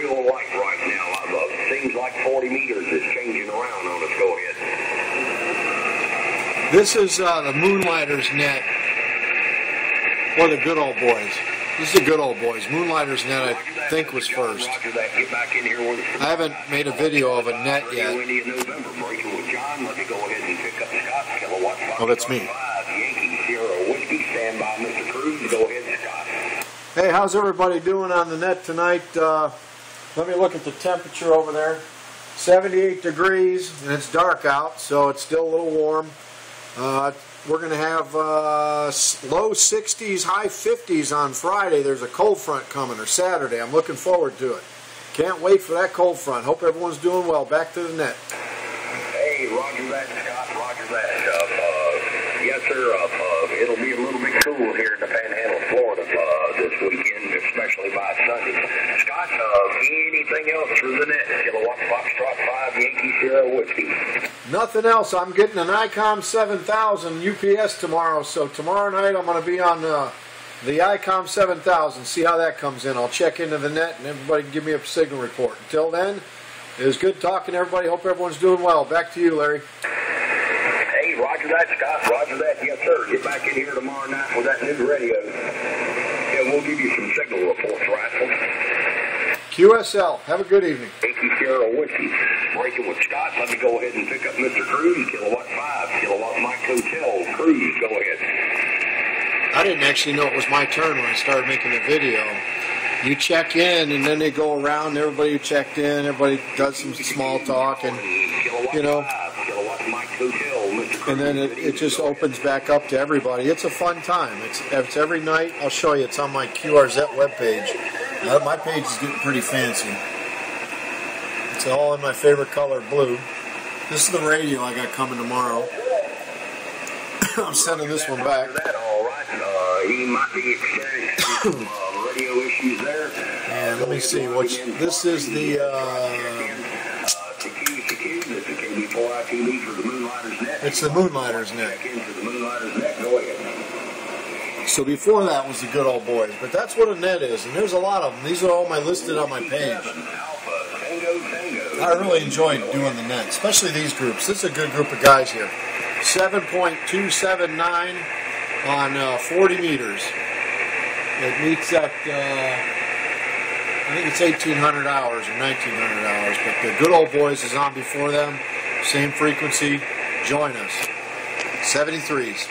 real light right now. Seems like 40 meters is changing around on us. Go ahead. This is the Moonlighters net, or the Good Old Boys. This is the Good Old Boys. Moonlighters net, I think, was first. Roger that. Get back in here with us. I haven't made a video of a net yet. Windy in November. Breaking with John. Let me go ahead and pick up Scott. Kilowatt. Oh, that's me. Yankee Sierra Whiskey. Stand by, Mr. Cruz. Go ahead, Scott. Hey, how's everybody doing on the net tonight? Let me look at the temperature over there. 78 degrees, and it's dark out, so it's still a little warm. We're going to have low 60s, high 50s on Friday. There's a cold front coming, or Saturday. I'm looking forward to it. Can't wait for that cold front. Hope everyone's doing well. Back to the net. Hey, roger that, Scott. Roger that. Yes, sir. It'll be a little bit cool here in the Panhandle of Florida this weekend, especially by Sunday. Scott, anything else through the net? Kilowatt Foxtrot 5 Yankee Sierra Whiskey. Nothing else. I'm getting an ICOM 7000 UPS tomorrow, so tomorrow night I'm going to be on the ICOM 7000. See how that comes in. I'll check into the net and everybody can give me a signal report. Until then, it was good talking to everybody. Hope everyone's doing well. Back to you, Larry. Hey, roger that, Scott. Roger that. Yes, sir. Get back in here tomorrow night with that new radio. Yeah, we'll give you some signal reports, Rascal. QSL. Have a good evening. Yankee Sierra Whiskey. Breaking with Scott. Let me go ahead and pick up Mr. Cruz. Kilowatt 5. Kilowatt Mike Hotel. Cruz, go ahead. I didn't actually know it was my turn when I started making the video. You check in, and then they go around. Everybody who checked in, everybody does some small talk, and you know, and then it just opens back up to everybody. It's a fun time. It's every night. I'll show you. It's on my QRZ webpage. My page is getting pretty fancy. It's all in my favorite color, blue. This is the radio I got coming tomorrow. I'm sending this one back. He might be experiencing radio issues there. And let me see. This is the. It's the Moonlighters net. So before that was the Good Old Boys, but that's what a net is, and there's a lot of them. These are all listed on my page. I really enjoyed doing the net, especially these groups. This is a good group of guys here. 7.279 on 40 meters. It meets at, I think it's 1,800 hours or 1,900 hours, but the Good Old Boys is on before them. Same frequency. Join us. 73s.